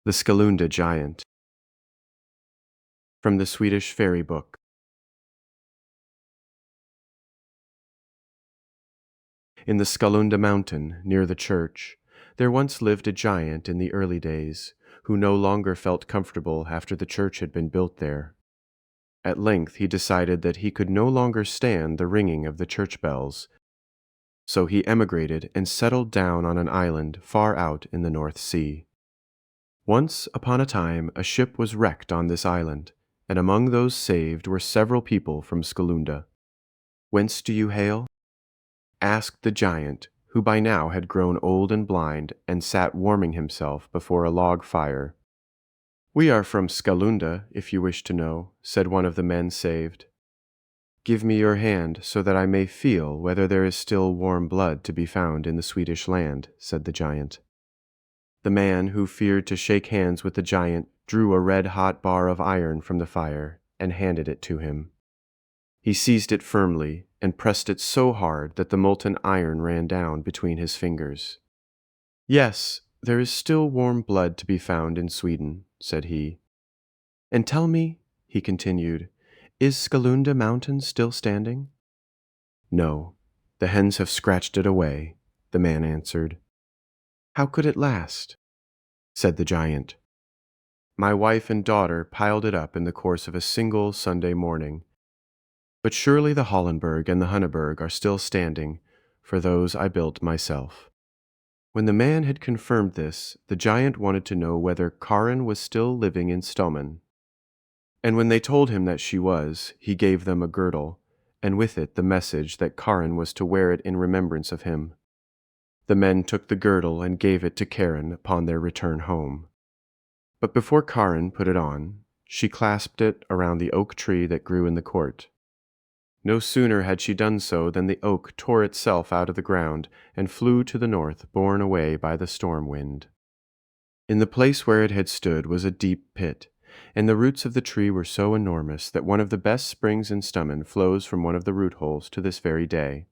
The Skalunda Giant. From the Swedish Fairy Book. In the Skalunda mountain, near the church, there once lived a giant in the early days, who no longer felt comfortable after the church had been built there. At length he decided that he could no longer stand the ringing of the church bells, so he emigrated and settled down on an island far out in the North Sea. Once upon a time a ship was wrecked on this island, and among those saved were several people from Skalunda. "Whence do you hail?" asked the giant, who by now had grown old and blind and sat warming himself before a log fire. "We are from Skalunda, if you wish to know," said one of the men saved. "Give me your hand so that I may feel whether there is still warm blood to be found in the Swedish land," said the giant. The man, who feared to shake hands with the giant, drew a red-hot bar of iron from the fire and handed it to him. He seized it firmly and pressed it so hard that the molten iron ran down between his fingers. "Yes, there is still warm blood to be found in Sweden," said he. "And tell me," he continued, "is Skalunda Mountain still standing?" "No, the hens have scratched it away," the man answered. "How could it last?" said the giant. "My wife and daughter piled it up in the course of a single Sunday morning. But surely the Hollenberg and the Hunneberg are still standing, for those I built myself." When the man had confirmed this, the giant wanted to know whether Karin was still living in Stommen. And when they told him that she was, he gave them a girdle, and with it the message that Karin was to wear it in remembrance of him. The men took the girdle and gave it to Karin upon their return home. But before Karin put it on, she clasped it around the oak tree that grew in the court. No sooner had she done so than the oak tore itself out of the ground and flew to the north, borne away by the storm wind. In the place where it had stood was a deep pit, and the roots of the tree were so enormous that one of the best springs in Stommen flows from one of the root holes to this very day.